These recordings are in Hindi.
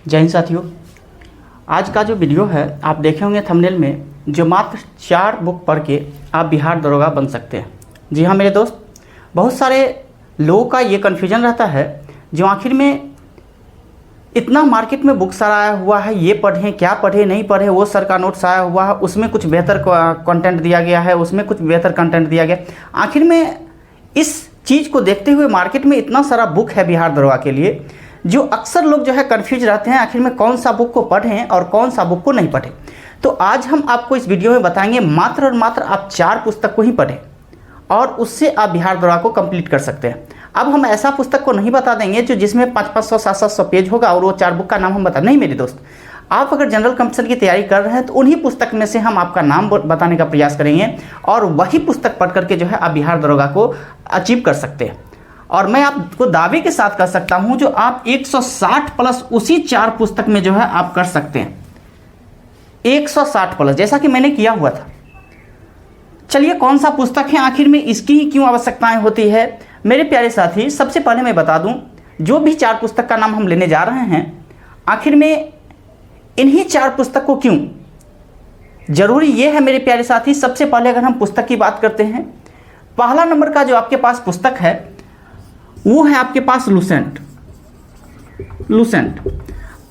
जय हिंद साथियों। आज का जो वीडियो है आप देखे होंगे थंबनेल में, जो मात्र 4 बुक पढ़ के आप बिहार दरोगा बन सकते हैं। जी हाँ मेरे दोस्त, बहुत सारे लोगों का ये कन्फ्यूजन रहता है जो आखिर में इतना मार्केट में बुक्स आया हुआ है, ये पढ़ें क्या पढ़ें नहीं पढ़ें, वो सर का नोट्स आया हुआ है, उसमें कुछ बेहतर कंटेंट दिया गया है, उसमें कुछ बेहतर कंटेंट दिया गया। आखिर में इस चीज़ को देखते हुए मार्केट में इतना सारा बुक है बिहार दरोगा के लिए, जो अक्सर लोग जो है कंफ्यूज रहते हैं आखिर में कौन सा बुक को पढ़ें और कौन सा बुक को नहीं पढ़ें। तो आज हम आपको इस वीडियो में बताएंगे मात्र और मात्र आप 4 पुस्तक को ही पढ़ें और उससे आप बिहार दरोगा को कंप्लीट कर सकते हैं। अब हम ऐसा पुस्तक को नहीं बता देंगे जो जिसमें 500-500 700 पेज होगा और वो 4 बुक का नाम हम बता नहीं। मेरे दोस्त, आप अगर जनरल कंपटीशन की तैयारी कर रहे हैं तो उन्हीं पुस्तक में से हम आपका नाम बताने का प्रयास करेंगे और वही पुस्तक पढ़ करके जो है आप बिहार दरोगा को अचीव कर सकते हैं। और मैं आपको दावे के साथ कह सकता हूं जो आप 160 प्लस उसी 4 पुस्तक में जो है आप कर सकते हैं। 160 प्लस जैसा कि मैंने किया हुआ था। चलिए कौन सा पुस्तक है, आखिर में इसकी क्यों आवश्यकताएं होती है मेरे प्यारे साथी। सबसे पहले मैं बता दूं, जो भी 4 पुस्तक का नाम हम लेने जा रहे हैं, आखिर में इन्हीं 4 पुस्तक को क्यों जरूरी ये है मेरे प्यारे साथी। सबसे पहले अगर हम पुस्तक की बात करते हैं, पहला नंबर का जो आपके पास पुस्तक है वो है आपके पास लूसेंट।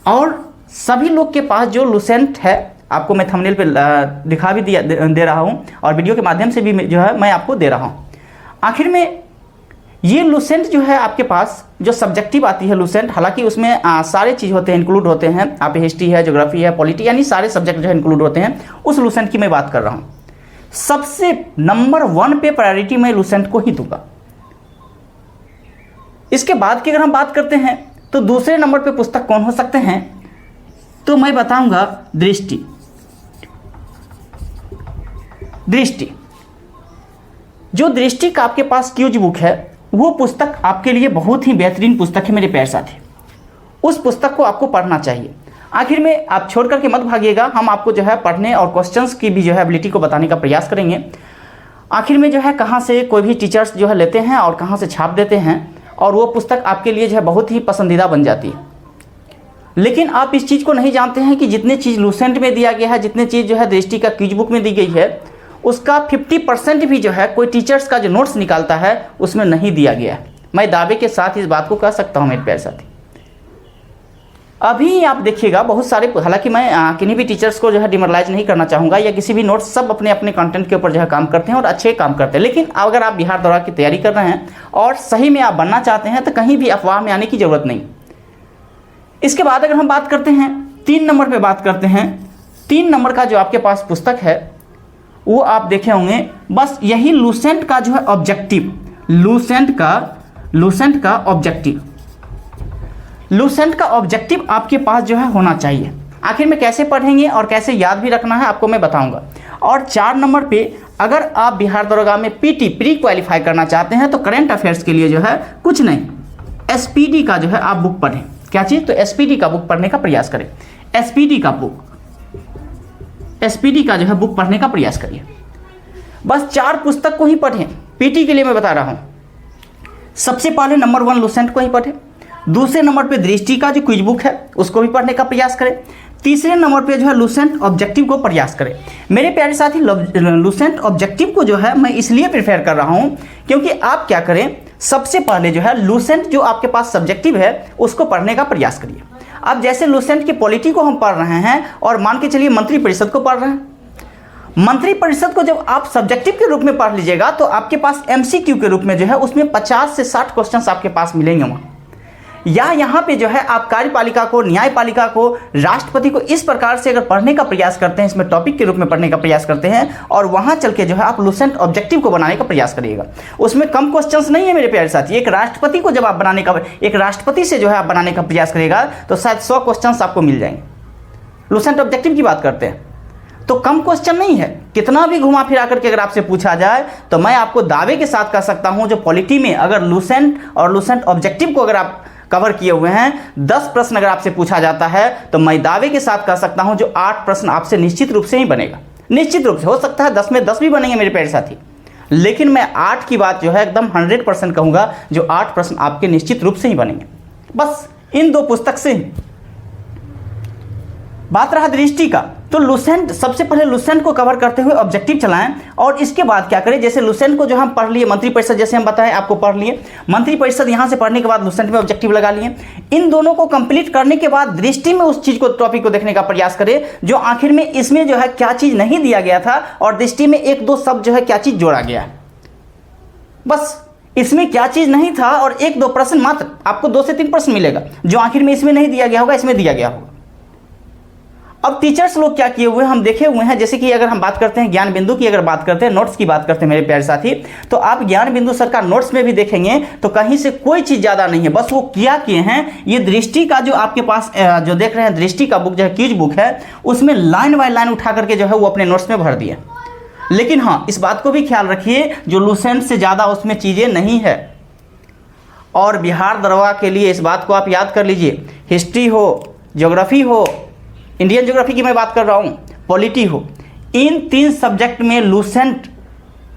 और सभी लोग के पास जो लूसेंट है, आपको मैं थंबनेल पे दिखा भी दे रहा हूं और वीडियो के माध्यम से भी जो है मैं आपको दे रहा हूं। आखिर में ये लूसेंट जो है आपके पास जो सब्जेक्टिव आती है लूसेंट, हालांकि उसमें सारे चीज़ होते हैं, इंक्लूड होते हैं। आप हिस्ट्री है, ज्योग्राफी है, पॉलिटी, यानी सारे सब्जेक्ट जो है इंक्लूड होते हैं। उस लूसेंट की मैं बात कर रहा हूं। सबसे नंबर 1 पे प्रायोरिटी मैं लूसेंट को ही दूंगा। इसके बाद की अगर हम बात करते हैं तो दूसरे नंबर पे पुस्तक कौन हो सकते हैं, तो मैं बताऊंगा दृष्टि। जो दृष्टि का आपके पास क्यूज बुक है, वो पुस्तक आपके लिए बहुत ही बेहतरीन पुस्तक है मेरे प्यारे साथी। उस पुस्तक को आपको पढ़ना चाहिए। आखिर में आप छोड़ करके मत भागिएगा, हम आपको जो है पढ़ने और क्वेश्चंस की भी जो है एबिलिटी को बताने का प्रयास करेंगे। आखिर में जो है कहाँ से कोई भी टीचर्स जो है लेते हैं और कहाँ से छाप देते हैं, और वो पुस्तक आपके लिए जो है बहुत ही पसंदीदा बन जाती है। लेकिन आप इस चीज़ को नहीं जानते हैं कि जितने चीज़ लूसेंट में दिया गया है, जितने चीज़ जो है दृष्टि का क्विज बुक में दी गई है, उसका 50% भी जो है कोई टीचर्स का जो नोट्स निकालता है उसमें नहीं दिया गया है। मैं दावे के साथ इस बात को कह सकता हूँ मेरे प्यारे साथी। अभी आप देखिएगा बहुत सारे, हालांकि मैं किन्हीं भी टीचर्स को जो है डिमोरलाइज नहीं करना चाहूँगा या किसी भी नोट्स, सब अपने अपने कंटेंट के ऊपर जो है काम करते हैं और अच्छे काम करते हैं। लेकिन अगर आप बिहार दरोगा की तैयारी कर रहे हैं और सही में आप बनना चाहते हैं तो कहीं भी अफवाह में आने की ज़रूरत नहीं। इसके बाद अगर हम बात करते हैं 3 नंबर पर बात करते हैं, 3 नंबर का जो आपके पास पुस्तक है वो आप देखे होंगे, बस यही लूसेंट का जो है ऑब्जेक्टिव, लूसेंट का ऑब्जेक्टिव आपके पास जो है होना चाहिए। आखिर में कैसे पढ़ेंगे और कैसे याद भी रखना है आपको मैं बताऊंगा। और 4 नंबर पे अगर आप बिहार दरोगा में पीटी प्री क्वालिफाई करना चाहते हैं तो करंट अफेयर्स के लिए जो है कुछ नहीं, एसपीडी का जो है आप बुक पढ़ें। क्या चीज़? तो एसपीडी का बुक पढ़ने का प्रयास करें। एसपीडी का जो है बुक पढ़ने का प्रयास करिए। बस 4 पुस्तक को ही पढ़ें। पीटी के लिए मैं बता रहा हूं, सबसे पहले नंबर 1 लूसेंट को ही पढ़ें। दूसरे नंबर पे दृष्टि का जो क्विज बुक है उसको भी पढ़ने का प्रयास करें। तीसरे नंबर पे जो है लूसेंट ऑब्जेक्टिव को प्रयास करें। मेरे प्यारे साथी, लूसेंट ऑब्जेक्टिव को जो है मैं इसलिए प्रेफर कर रहा हूं क्योंकि आप क्या करें, सबसे पहले जो है लूसेंट जो आपके पास सब्जेक्टिव है उसको पढ़ने का प्रयास करिए। अब जैसे लूसेंट की पॉलिटी को हम पढ़ रहे हैं और मान के चलिए मंत्री परिषद को पढ़ रहे हैं, मंत्री परिषद को जब आप सब्जेक्टिव के रूप में पढ़ लीजिएगा तो आपके पास एमसीक्यू के रूप में जो है उसमें 50 से 60 क्वेश्चंस आपके पास मिलेंगे वहाँ। या यहाँ पे जो है आप कार्यपालिका को, न्यायपालिका को, राष्ट्रपति को इस प्रकार से अगर पढ़ने का प्रयास करते हैं, इसमें टॉपिक के रूप में पढ़ने का प्रयास करते हैं और वहाँ चल के जो है आप लूसेंट ऑब्जेक्टिव को बनाने का प्रयास करिएगा। उसमें कम क्वेश्चंस नहीं है मेरे प्यारे साथी। एक राष्ट्रपति को जब आप एक राष्ट्रपति से जो है आप बनाने का प्रयास करिएगा तो शायद 100 क्वेश्चंस आपको मिल जाएंगे। लूसेंट ऑब्जेक्टिव की बात करते हैं तो कम क्वेश्चन नहीं है। कितना भी घुमा फिरा करके अगर आपसे पूछा जाए तो मैं आपको दावे के साथ कह सकता हूं जो पॉलिटी में अगर लूसेंट और लूसेंट ऑब्जेक्टिव को अगर आप कवर किए हुए हैं, 10 प्रश्न अगर आपसे पूछा जाता है तो मैं दावे के साथ कह सकता हूं जो 8 प्रश्न आपसे निश्चित रूप से ही बनेगा। निश्चित रूप से हो सकता है 10 में 10 भी बनेंगे मेरे प्यारे साथी, लेकिन मैं 8 की बात जो है एकदम 100% कहूंगा जो 8 प्रश्न आपके निश्चित रूप से ही बनेंगे। बस इन 2 पुस्तक से बात रहा दृष्टि का, तो लुसेंट सबसे पहले लुसेंट को कवर करते हुए ऑब्जेक्टिव चलाएं और इसके बाद क्या करें, जैसे लुसेंट को जो हम पढ़ लिए, मंत्रिपरिषद जैसे हम बताएं आपको पढ़ लिए, मंत्रिपरिषद यहां से पढ़ने के बाद लुसेंट में ऑब्जेक्टिव लगा लिए। इन दोनों को कंप्लीट करने के बाद दृष्टि में उस चीज को, टॉपिक को देखने का प्रयास करें जो आखिर में इसमें जो है क्या चीज नहीं दिया गया था और दृष्टि में एक दो शब्द जो है क्या चीज जोड़ा गया है। बस इसमें क्या चीज नहीं था और एक दो प्रश्न मात्र, आपको 2 से 3 प्रश्न मिलेगा जो आखिर में इसमें नहीं दिया गया होगा, इसमें दिया गया होगा। अब टीचर्स लोग क्या किए हुए हम देखे हुए हैं, जैसे कि अगर हम बात करते हैं ज्ञान बिंदु की, अगर बात करते हैं नोट्स की बात करते हैं मेरे प्यारे साथी, तो आप ज्ञान बिंदु सर का नोट्स में भी देखेंगे तो कहीं से कोई चीज ज्यादा नहीं है। बस वो क्या किए हैं, ये दृष्टि का जो आपके पास जो देख रहे हैं दृष्टि का बुक जो है क्विज बुक है, उसमें लाइन बाय लाइन उठा करके जो है वो अपने नोट्स में भर दिए। लेकिन हाँ, इस बात को भी ख्याल रखिए जो लुसेंट से ज़्यादा उसमें चीज़ें नहीं है। और बिहार दरोगा के लिए इस बात को आप याद कर लीजिए, हिस्ट्री हो, ज्योग्राफी हो, इंडियन ज्योग्राफी की मैं बात कर रहा हूँ, पॉलिटी हो, इन 3 सब्जेक्ट में लुसेंट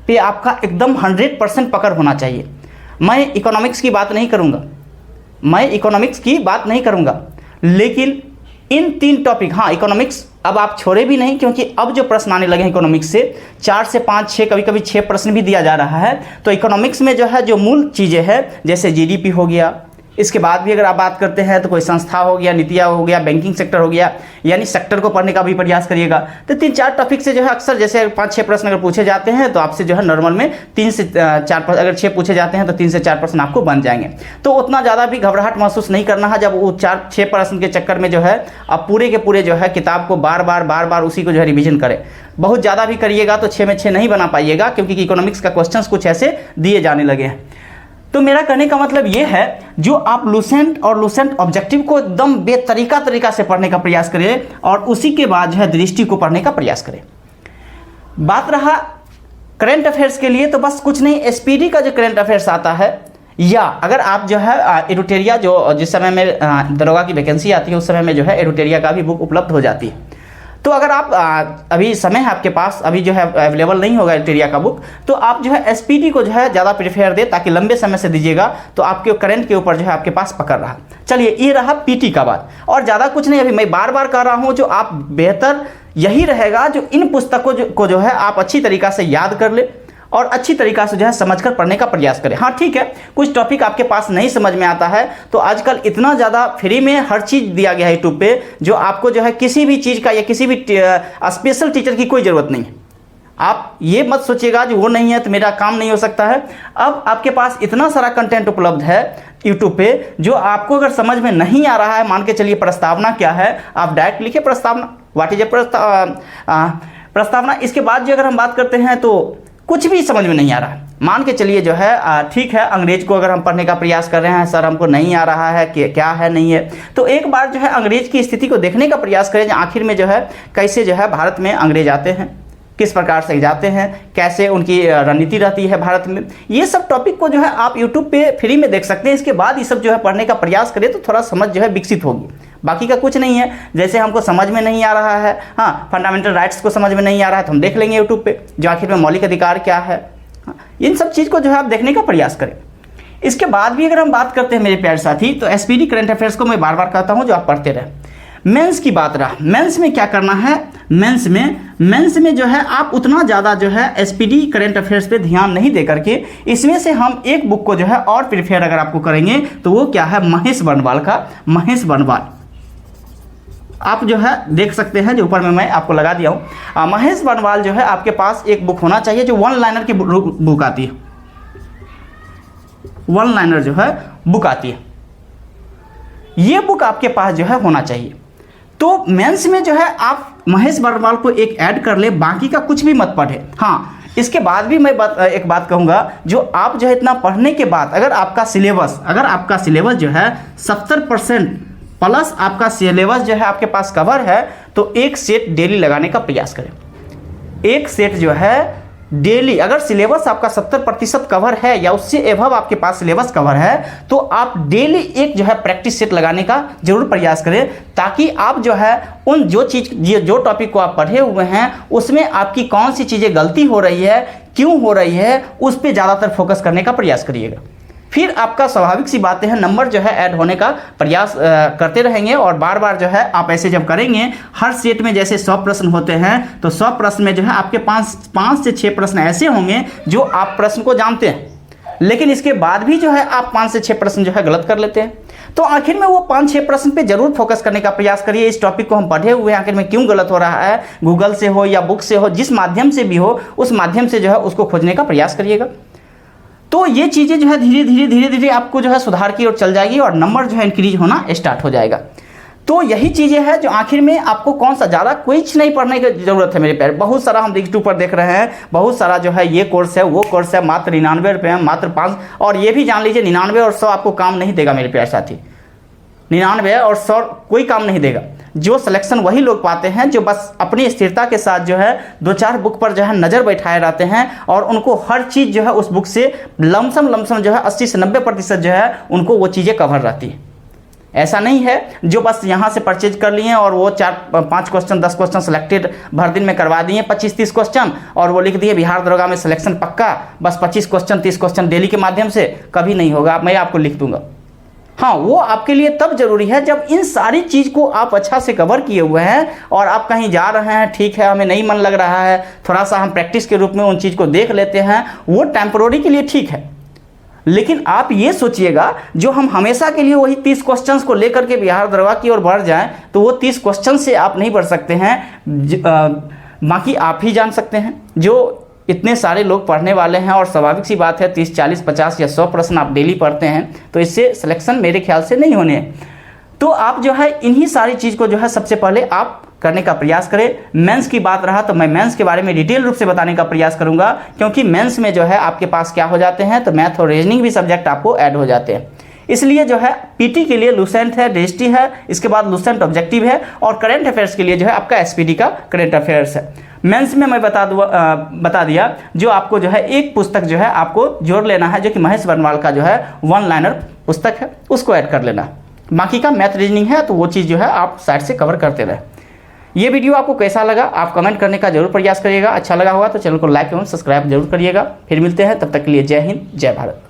पे आपका एकदम 100% पकड़ होना चाहिए। मैं इकोनॉमिक्स की बात नहीं करूँगा, लेकिन इन 3 टॉपिक, हाँ इकोनॉमिक्स अब आप छोड़े भी नहीं, क्योंकि अब जो प्रश्न आने लगे हैं इकोनॉमिक्स से 4 से 5, 6, कभी कभी 6 प्रश्न भी दिया जा रहा है। तो इकोनॉमिक्स में जो है जो मूल चीज़ें हैं, जैसे जीडीपी हो गया, इसके बाद भी अगर आप बात करते हैं तो कोई संस्था हो गया, नीतियाँ हो गया, बैंकिंग सेक्टर हो गया, यानी सेक्टर को पढ़ने का भी प्रयास करिएगा। तो 3-4 टॉपिक से जो है अक्सर जैसे 5-6 प्रश्न अगर पूछे जाते हैं तो आपसे जो है नॉर्मल में 3 से 4, अगर 6 पूछे जाते हैं तो 3 से 4 प्रश्न आपको बन जाएंगे। तो उतना ज़्यादा भी घबराहट महसूस नहीं करना है, जब वो 4-6 प्रश्न के चक्कर में जो है आप पूरे के पूरे जो है किताब को बार बार उसी को जो है रिविजन करें। बहुत ज़्यादा भी करिएगा तो 6 में 6 नहीं बना पाइएगा, क्योंकि इकोनॉमिक्स का क्वेश्चन कुछ ऐसे दिए जाने लगे हैं। तो मेरा कहने का मतलब ये है, जो आप लुसेंट और लुसेंट ऑब्जेक्टिव को एकदम तरीका से पढ़ने का प्रयास करें और उसी के बाद जो है दृष्टि को पढ़ने का प्रयास करें। बात रहा करंट अफेयर्स के लिए, तो बस कुछ नहीं, एसपीडी का जो करंट अफेयर्स आता है, या अगर आप जो है एडुटेरिया, जो जिस समय में दरोगा की वैकेंसी आती है उस समय में जो है एडुटेरिया का भी बुक उपलब्ध हो जाती है। तो अगर आप अभी समय है आपके पास, अभी जो है अवेलेबल नहीं होगा एडुटेरिया का बुक, तो आप जो है एसपीडी को जो है ज़्यादा प्रेफर दे, ताकि लंबे समय से दीजिएगा तो आपके करंट के ऊपर जो है आपके पास पकड़ रहा। चलिए, ये रहा पीटी का बात, और ज़्यादा कुछ नहीं। अभी मैं बार कह रहा हूँ, जो आप बेहतर यही रहेगा जो इन पुस्तकों को जो है आप अच्छी तरीक़ा से याद कर ले और अच्छी तरीक़ा से जो है समझकर पढ़ने का प्रयास करें। हाँ ठीक है, कुछ टॉपिक आपके पास नहीं समझ में आता है तो आजकल इतना ज़्यादा फ्री में हर चीज़ दिया गया है यूट्यूब पे, जो आपको जो है किसी भी चीज़ का या किसी भी स्पेशल टीचर की कोई ज़रूरत नहीं है। आप ये मत सोचिएगा जो वो नहीं है तो मेरा काम नहीं हो सकता है। अब आपके पास इतना सारा कंटेंट उपलब्ध है यूट्यूब पे, जो आपको अगर समझ में नहीं आ रहा है, मान के चलिए प्रस्तावना क्या है, आप डायरेक्ट लिखिए प्रस्तावना, व्हाट इज ए प्रस्तावना। इसके बाद जो अगर हम बात करते हैं तो कुछ भी समझ में नहीं आ रहा है, मान के चलिए जो है ठीक है, अंग्रेज को अगर हम पढ़ने का प्रयास कर रहे हैं, सर हमको नहीं आ रहा है कि क्या है नहीं है, तो एक बार जो है अंग्रेज की स्थिति को देखने का प्रयास करें, आखिर में जो है कैसे जो है भारत में अंग्रेज आते हैं, किस प्रकार से जाते हैं, कैसे उनकी रणनीति रहती है भारत में। ये सब टॉपिक को जो है आप यूट्यूब पे फ्री में देख सकते हैं। इसके बाद ये सब जो है पढ़ने का प्रयास करें तो थोड़ा समझ जो है विकसित होगी। बाकी का कुछ नहीं है, जैसे हमको समझ में नहीं आ रहा है, हाँ फंडामेंटल राइट्स को समझ में नहीं आ रहा है तो हम देख लेंगे यूट्यूब पे, जो आखिर में मौलिक अधिकार क्या है, हाँ, इन सब चीज़ को जो है आप देखने का प्रयास करें। इसके बाद भी अगर हम बात करते हैं मेरे प्यारे साथी, तो एसपीडी करंट अफेयर्स को मैं बार कहता हूँ जो आप पढ़ते रहे। मेंस की बात रहा, मेंस में क्या करना है, मेंस में जो है आप उतना ज़्यादा जो है एसपीडी करंट अफेयर्स पे ध्यान नहीं दे करके, इसमें से हम एक बुक को जो है और प्रिफेयर अगर आपको करेंगे तो वो क्या है, महेश बर्नवाल का महेश बर्नवाल। आप जो है देख सकते हैं, जो ऊपर में मैं आपको लगा दिया हूँ, महेश बर्नवाल जो है आपके पास एक बुक होना चाहिए जो 1 लाइनर की बुक आती है, 1 लाइनर जो है बुक आती है, ये बुक आपके पास जो है होना चाहिए। तो मेंस में जो है आप महेश बर्नवाल को एक ऐड कर ले, बाकी का कुछ भी मत पढ़े। हाँ, इसके बाद भी मैं एक बात कहूँगा, जो आप जो है इतना पढ़ने के बाद अगर आपका सिलेबस जो है 70% प्लस आपका सिलेबस जो है आपके पास कवर है, तो एक सेट डेली लगाने का प्रयास करें। एक सेट जो है डेली, अगर सिलेबस आपका 70% कवर है या उससे एभव आपके पास सिलेबस कवर है, तो आप डेली एक जो है प्रैक्टिस सेट लगाने का जरूर प्रयास करें, ताकि आप जो है उन जो टॉपिक को आप पढ़े हुए हैं उसमें आपकी कौन सी चीज़ें गलती हो रही है, क्यों हो रही है, उस पर ज़्यादातर फोकस करने का प्रयास करिएगा। फिर आपका स्वाभाविक सी बातें हैं, नंबर जो है ऐड होने का प्रयास करते रहेंगे और बार बार जो है आप ऐसे जब करेंगे, हर सेट में जैसे 100 प्रश्न होते हैं तो 100 प्रश्न में जो है आपके 5 से 6 प्रश्न ऐसे होंगे जो आप प्रश्न को जानते हैं, लेकिन इसके बाद भी जो है आप 5 से 6 प्रश्न जो है गलत कर लेते हैं। तो आखिर में वो 5-6 प्रश्न पे जरूर फोकस करने का प्रयास करिए। इस टॉपिक को हम पढ़े हुए हैं, आखिर में क्यों गलत हो रहा है, गूगल से हो या बुक से हो, जिस माध्यम से भी हो उस माध्यम से जो है उसको खोजने का प्रयास करिएगा। तो ये चीज़ें जो है धीरे धीरे आपको जो है सुधार की ओर चल जाएगी और नंबर जो है इंक्रीज होना स्टार्ट हो जाएगा। तो यही चीज़ें हैं जो आखिर में आपको कौन सा ज़्यादा कुछ नहीं पढ़ने की ज़रूरत है मेरे प्यारे। बहुत सारा हम यूट्यूब पर देख रहे हैं, बहुत सारा जो है ये कोर्स है वो कोर्स है, मात्र 99 रुपये में, मात्र 5। और ये भी जान लीजिए 99 और 100 आपको काम नहीं देगा मेरे प्यारे साथी। 99 और 100 कोई काम नहीं देगा। जो सिलेक्शन वही लोग पाते हैं जो बस अपनी स्थिरता के साथ जो है 2-4 बुक पर जो है नज़र बैठाए रहते हैं और उनको हर चीज़ जो है उस बुक से लमसम जो है 80 से 90% जो है उनको वो चीज़ें कवर रहती है। ऐसा नहीं है जो बस यहाँ से परचेज कर लिए और वो 4-5 क्वेश्चन 10 क्वेश्चन सिलेक्टेड भर दिन में करवा दिए, 25-30 क्वेश्चन, और वो लिख दिए बिहार दरोगा में सिलेक्शन पक्का, बस 25 क्वेश्चन 30 क्वेश्चन डेली के माध्यम से। कभी नहीं होगा, मैं आपको लिख दूंगा। हाँ, वो आपके लिए तब जरूरी है जब इन सारी चीज़ को आप अच्छा से कवर किए हुए हैं और आप कहीं जा रहे हैं, ठीक है हमें नहीं मन लग रहा है, थोड़ा सा हम प्रैक्टिस के रूप में उन चीज़ को देख लेते हैं, वो टेम्पररी के लिए ठीक है। लेकिन आप ये सोचिएगा जो हम हमेशा के लिए वही 30 क्वेश्चंस को लेकर के बिहार दरोगा की ओर बढ़ जाएं तो वो 30 क्वेश्चन से आप नहीं बढ़ सकते हैं। बाकी आप ही जान सकते हैं, जो इतने सारे लोग पढ़ने वाले हैं और स्वाभाविक सी बात है 30, 40, 50 या 100 प्रश्न आप डेली पढ़ते हैं तो इससे सिलेक्शन मेरे ख्याल से नहीं होने हैं। तो आप जो है इन्हीं सारी चीज़ को जो है सबसे पहले आप करने का प्रयास करें। मेंस की बात रहा तो मैं मेंस के बारे में डिटेल रूप से बताने का प्रयास करूंगा, क्योंकि मेंस में जो है आपके पास क्या हो जाते हैं तो मैथ और रीजनिंग भी सब्जेक्ट आपको ऐड हो जाते हैं। इसलिए जो है पीटी के लिए लूसेंट है, डेस्टी है, इसके बाद लूसेंट ऑब्जेक्टिव है, और करंट अफेयर्स के लिए जो है आपका एसपीडी का करंट अफेयर्स है। मेंस में मैं बता दिया जो आपको जो है एक पुस्तक जो है आपको जोड़ लेना है, जो कि महेश बर्नवाल का जो है 1 लाइनर पुस्तक है, उसको ऐड कर लेना। बाकी का मैथ रीजनिंग है तो वो चीज़ जो है आप साइड से कवर करते रहे। ये वीडियो आपको कैसा लगा आप कमेंट करने का जरूर प्रयास करिएगा। अच्छा लगा होगा तो चैनल को लाइक एवं सब्सक्राइब जरूर करिएगा। फिर मिलते हैं, तब तक के लिए जय हिंद, जय भारत।